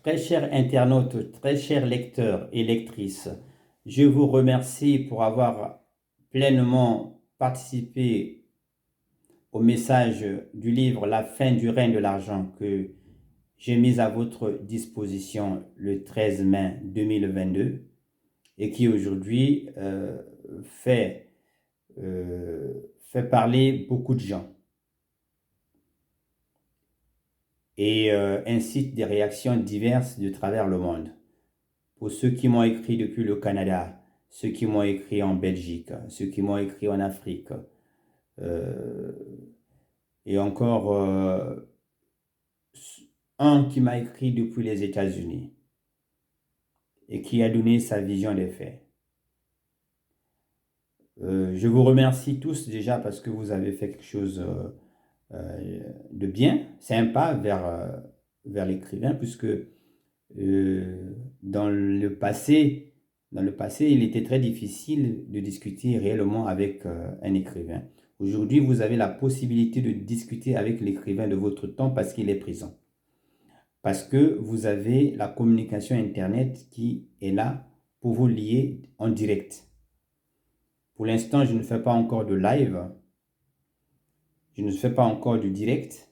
Très chers internautes, très chers lecteurs et lectrices, je vous remercie pour avoir pleinement participé au message du livre La fin du règne de l'argent que j'ai mis à votre disposition le 13 mai 2022 et qui aujourd'hui fait, fait parler beaucoup de gens et incite des réactions diverses de travers le monde. Pour ceux qui m'ont écrit depuis le Canada, ceux qui m'ont écrit en Belgique, ceux qui m'ont écrit en Afrique, euh, et encore un qui m'a écrit depuis les États-Unis et qui a donné sa vision des faits. Je vous remercie tous déjà parce que vous avez fait quelque chose de bien, sympa vers l'écrivain, puisque dans le passé, il était très difficile de discuter réellement avec un écrivain. Aujourd'hui, vous avez la possibilité de discuter avec l'écrivain de votre temps parce qu'il est présent. Parce que vous avez la communication Internet qui est là pour vous lier en direct. Pour l'instant, je ne fais pas encore de live. Je ne fais pas encore du direct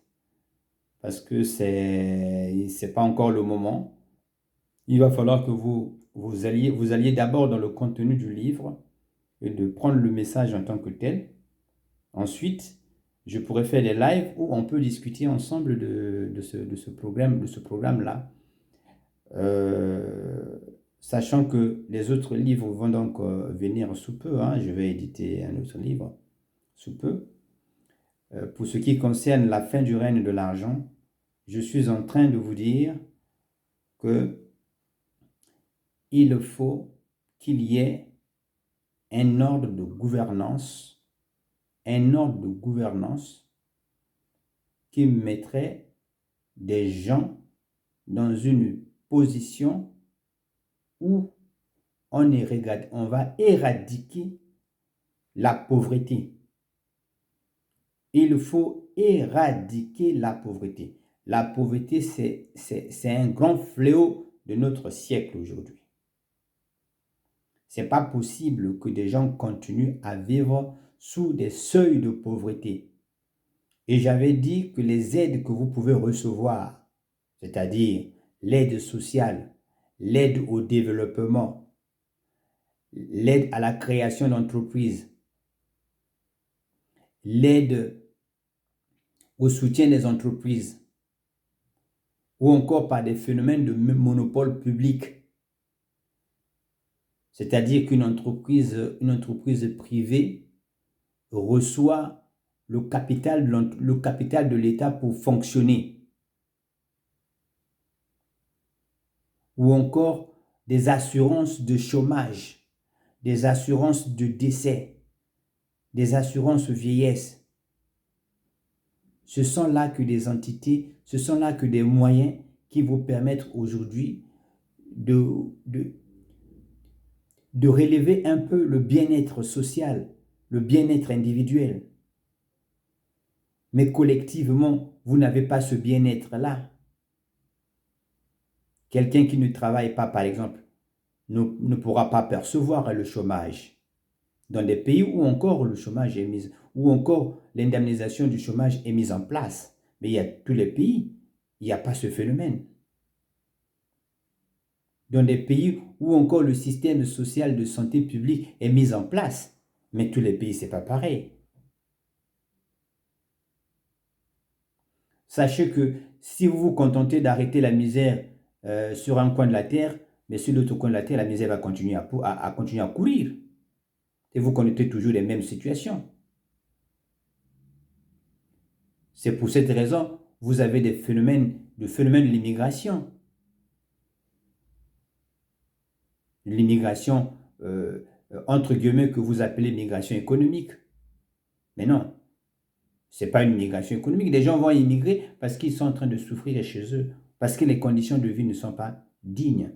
parce que c'est pas encore le moment. Il va falloir que vous alliez d'abord dans le contenu du livre et de prendre le message en tant que tel. Ensuite, je pourrais faire des lives où on peut discuter ensemble de ce programme-là. Sachant que les autres livres vont donc venir sous peu. Hein. Je vais éditer un autre livre sous peu. Pour ce qui concerne la fin du règne de l'argent, je suis en train de vous dire que il faut qu'il y ait un ordre de gouvernance qui mettrait des gens dans une position où on va éradiquer la pauvreté. Il faut éradiquer la pauvreté. La pauvreté, c'est un grand fléau de notre siècle aujourd'hui. Ce n'est pas possible que des gens continuent à vivre sous des seuils de pauvreté. Et j'avais dit que les aides que vous pouvez recevoir, c'est-à-dire l'aide sociale, l'aide au développement, l'aide à la création d'entreprises, l'aide au soutien des entreprises, ou encore par des phénomènes de monopole public, c'est-à-dire qu'une entreprise privée reçoit le capital de l'État pour fonctionner, ou encore des assurances de chômage, des assurances de décès, des assurances vieillesse. Ce sont là que des entités, ce sont là que des moyens qui vous permettent aujourd'hui de relever un peu le bien-être social, le bien-être individuel. Mais collectivement, vous n'avez pas ce bien-être-là. Quelqu'un qui ne travaille pas, par exemple, ne pourra pas percevoir le chômage. Dans des pays où encore le chômage est mis, où encore l'indemnisation du chômage est mise en place. Mais il y a tous les pays, il n'y a pas ce phénomène. Dans des pays où encore le système social de santé publique est mis en place. Mais tous les pays, ce n'est pas pareil. Sachez que si vous vous contentez d'arrêter la misère sur un coin de la terre, mais sur l'autre coin de la terre, la misère va continuer à continuer à courir. Et vous connaissez toujours les mêmes situations. C'est pour cette raison vous avez des phénomènes de l'immigration. L'immigration, entre guillemets, que vous appelez migration économique. Mais non, ce n'est pas une migration économique. Les gens vont immigrer parce qu'ils sont en train de souffrir chez eux, parce que les conditions de vie ne sont pas dignes.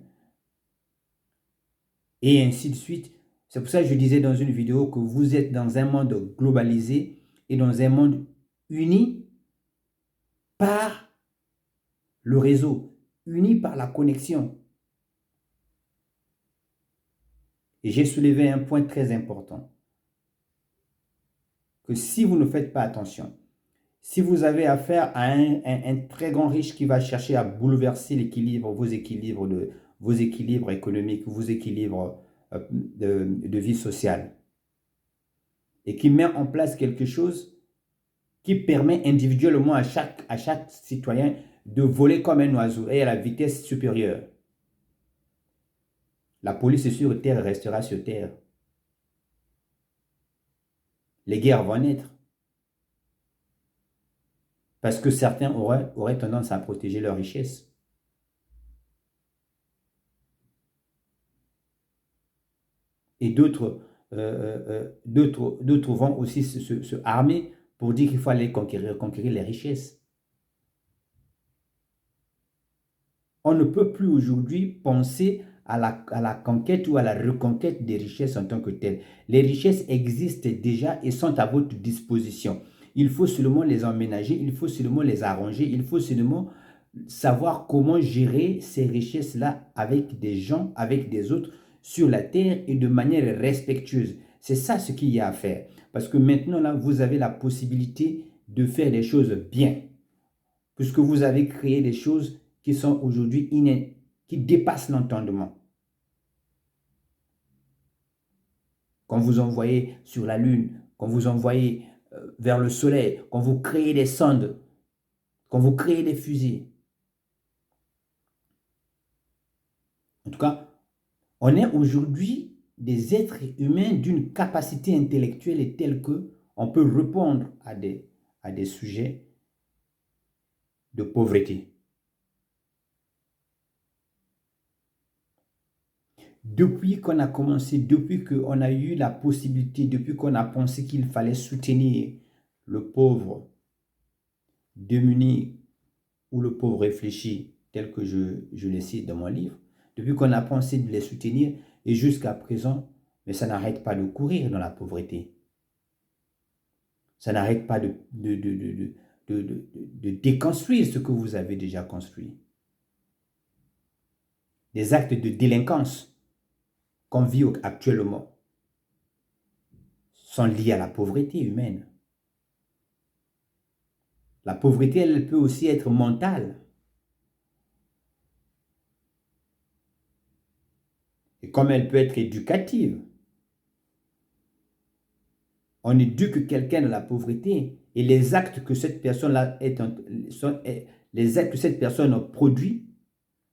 Et ainsi de suite. C'est pour ça que je disais dans une vidéo que vous êtes dans un monde globalisé et dans un monde uni par le réseau. unis par la connexion. Et j'ai soulevé un point très important, que si vous ne faites pas attention, si vous avez affaire à un très grand riche qui va chercher à bouleverser vos équilibres économiques, vos équilibres de vie sociale, et qui met en place quelque chose qui permet individuellement à chaque citoyen de voler comme un oiseau et à la vitesse supérieure. La police sur terre restera sur terre. Les guerres vont naître. Parce que certains auraient tendance à protéger leur richesse. Et d'autres vont aussi se armer pour dire qu'il faut aller conquérir les richesses. On ne peut plus aujourd'hui penser à la conquête ou à la reconquête des richesses en tant que telles. Les richesses existent déjà et sont à votre disposition. Il faut seulement les emménager, il faut seulement les arranger, il faut seulement savoir comment gérer ces richesses-là avec des gens, avec des autres sur la terre et de manière respectueuse. C'est ça ce qu'il y a à faire. Parce que maintenant, là, vous avez la possibilité de faire des choses bien. Puisque vous avez créé des choses qui sont aujourd'hui qui dépassent l'entendement. Quand vous envoyez sur la Lune, quand vous envoyez vers le Soleil, quand vous créez des sondes, quand vous créez des fusées. En tout cas, on est aujourd'hui des êtres humains d'une capacité intellectuelle telle que on peut répondre à des sujets de pauvreté. Depuis qu'on a commencé, depuis qu'on a eu la possibilité, depuis qu'on a pensé qu'il fallait soutenir le pauvre démuni ou le pauvre réfléchi, tel que je le cite dans mon livre, depuis qu'on a pensé de les soutenir, et jusqu'à présent, mais ça n'arrête pas de courir dans la pauvreté. Ça n'arrête pas de déconstruire ce que vous avez déjà construit. Des actes de délinquance qu'on vit actuellement sont liés à la pauvreté humaine. La pauvreté, elle peut aussi être mentale. Et comme elle peut être éducative. On éduque quelqu'un de la pauvreté et les actes que cette personne-là les actes que cette personne produit,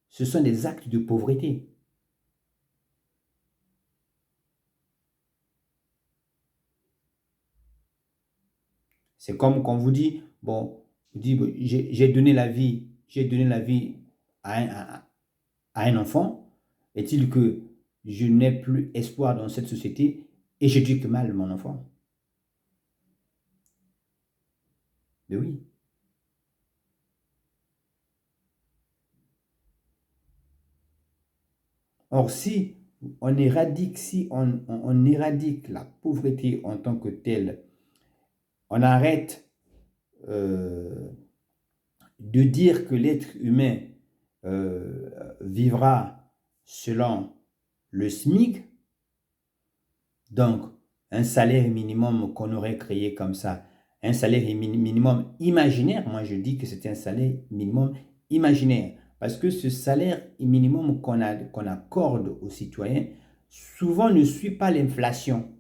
ce sont des actes de pauvreté. C'est comme quand vous dit, bon, j'ai donné la vie à un enfant. Est-il que je n'ai plus espoir dans cette société et j'éduque mal mon enfant? Mais oui. Or, si on éradique la pauvreté en tant que telle, on arrête de dire que l'être humain vivra selon le SMIC, donc un salaire minimum qu'on aurait créé comme ça, un salaire minimum imaginaire. Moi, je dis que c'est un salaire minimum imaginaire. Parce que ce salaire minimum qu'on accorde aux citoyens, souvent ne suit pas l'inflation.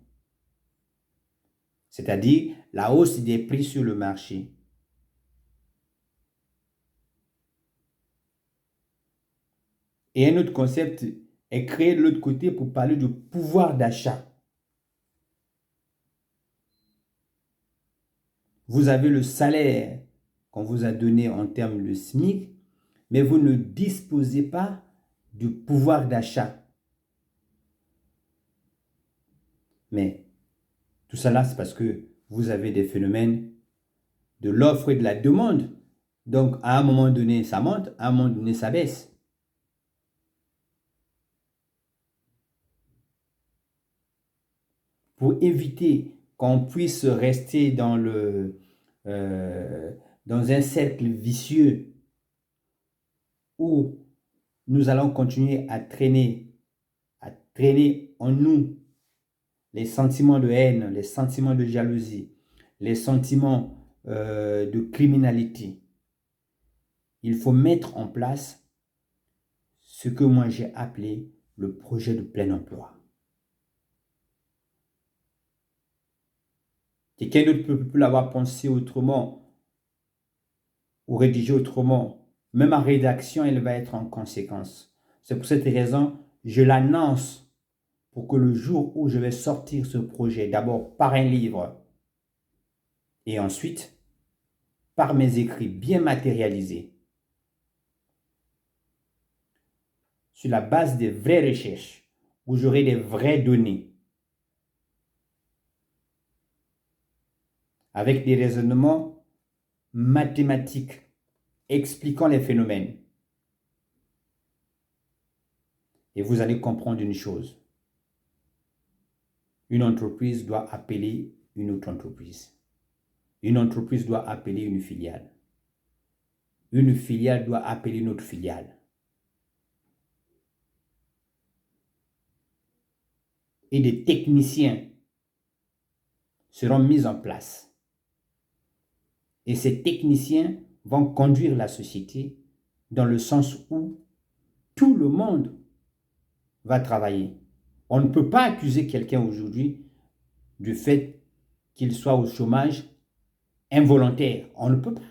C'est-à-dire la hausse des prix sur le marché. Et un autre concept est créé de l'autre côté pour parler de pouvoir d'achat. Vous avez le salaire qu'on vous a donné en termes de SMIC, mais vous ne disposez pas du pouvoir d'achat. Mais tout cela, c'est parce que vous avez des phénomènes de l'offre et de la demande. Donc, à un moment donné, ça monte, à un moment donné, ça baisse. Pour éviter qu'on puisse rester dans un cercle vicieux où nous allons continuer à traîner en nous les sentiments de haine, les sentiments de jalousie, les sentiments de criminalité. Il faut mettre en place ce que moi j'ai appelé le projet de plein emploi. Quelqu'un d'autre peut l'avoir pensé autrement ou rédigé autrement. Même en rédaction, elle va être en conséquence. C'est pour cette raison, je l'annonce pour que le jour où je vais sortir ce projet, d'abord par un livre et ensuite par mes écrits bien matérialisés, sur la base des vraies recherches, où j'aurai des vraies données, avec des raisonnements mathématiques expliquant les phénomènes. Et vous allez comprendre une chose. Une entreprise doit appeler une autre entreprise. Une entreprise doit appeler une filiale. Une filiale doit appeler une autre filiale. Et des techniciens seront mis en place. Et ces techniciens vont conduire la société dans le sens où tout le monde va travailler. On ne peut pas accuser quelqu'un aujourd'hui du fait qu'il soit au chômage involontaire. On ne peut pas.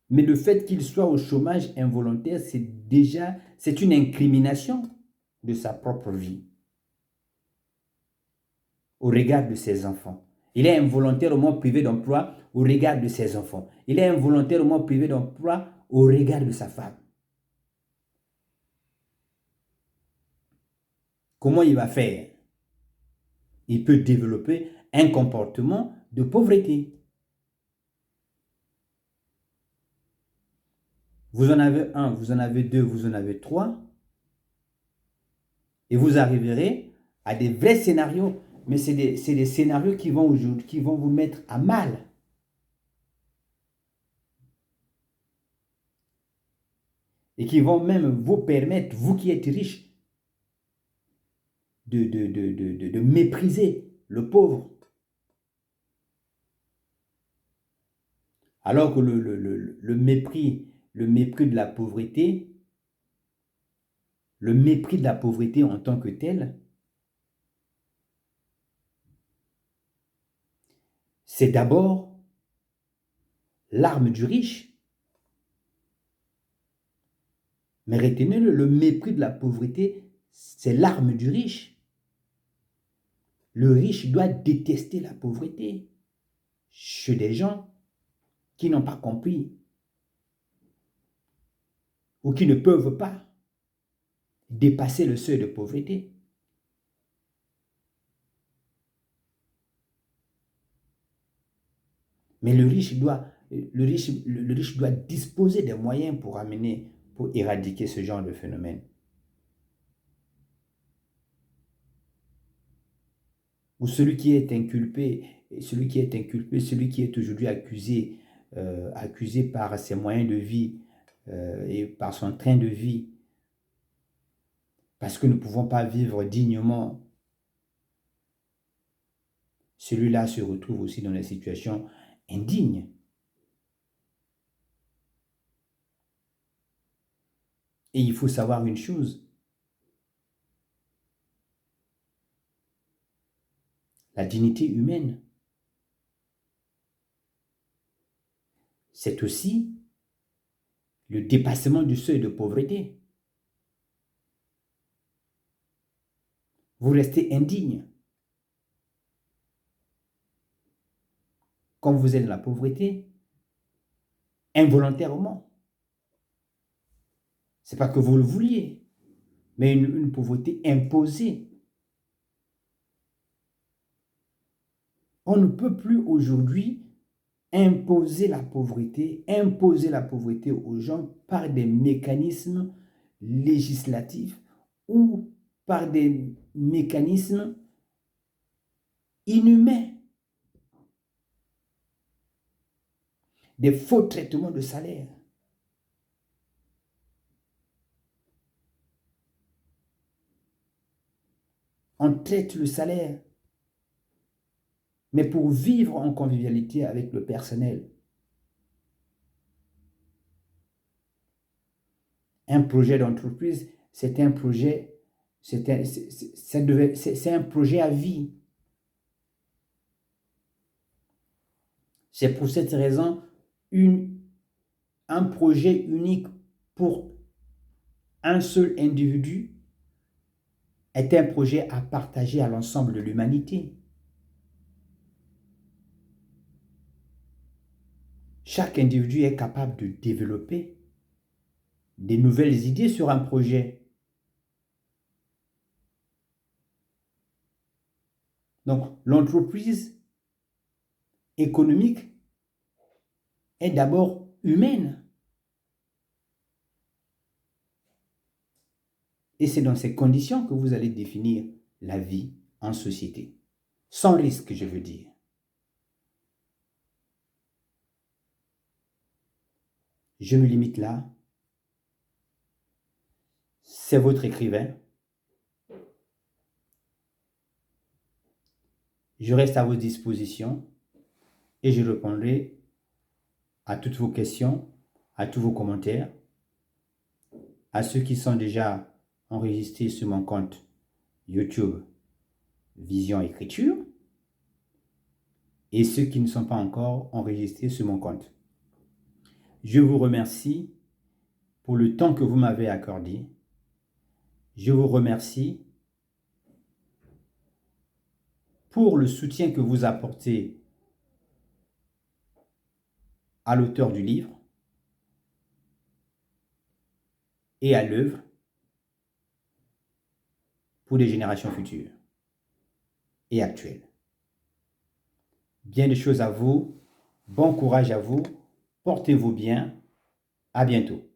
Mais le fait qu'il soit au chômage involontaire, c'est une incrimination de sa propre vie au regard de ses enfants. Il est involontairement privé d'emploi au regard de ses enfants. Il est involontairement privé d'emploi au regard de sa femme. Comment il va faire? Il peut développer un comportement de pauvreté. Vous en avez un, vous en avez deux, vous en avez trois. Et vous arriverez à des vrais scénarios. Mais c'est des scénarios qui vont vous mettre à mal. Et qui vont même vous permettre, vous qui êtes riche, de mépriser le pauvre. Alors que le mépris de la pauvreté, le mépris de la pauvreté en tant que tel, c'est d'abord l'arme du riche. Mais retenez-le, le mépris de la pauvreté, c'est l'arme du riche. Le riche doit détester la pauvreté chez des gens qui n'ont pas compris ou qui ne peuvent pas dépasser le seuil de pauvreté. Mais le riche doit disposer des moyens pour éradiquer ce genre de phénomène. Ou celui qui est inculpé, celui qui est aujourd'hui accusé par ses moyens de vie et par son train de vie, parce que nous ne pouvons pas vivre dignement, celui-là se retrouve aussi dans des situations indignes. Et il faut savoir une chose. La dignité humaine, c'est aussi le dépassement du seuil de pauvreté. Vous restez indigne. Quand vous êtes dans la pauvreté, involontairement. Ce n'est pas que vous le vouliez, mais une pauvreté imposée. On ne peut plus aujourd'hui imposer la pauvreté aux gens par des mécanismes législatifs ou par des mécanismes inhumains. des faux traitements de salaire. On traite le salaire, mais pour vivre en convivialité avec le personnel. Un projet d'entreprise, c'est un projet, c'est un projet à vie. C'est pour cette raison un projet unique pour un seul individu est un projet à partager à l'ensemble de l'humanité. Chaque individu est capable de développer des nouvelles idées sur un projet. Donc, l'entreprise économique est d'abord humaine. Et c'est dans ces conditions que vous allez définir la vie en société. Sans risque, je veux dire. Je me limite là. C'est votre écrivain. Je reste à votre disposition et je répondrai à toutes vos questions, à tous vos commentaires, à ceux qui sont déjà enregistrés sur mon compte YouTube Vision Écriture et ceux qui ne sont pas encore enregistrés sur mon compte. Je vous remercie pour le temps que vous m'avez accordé. Je vous remercie pour le soutien que vous apportez à l'auteur du livre et à l'œuvre pour les générations futures et actuelles. Bien des choses à vous, bon courage à vous, portez-vous bien, à bientôt.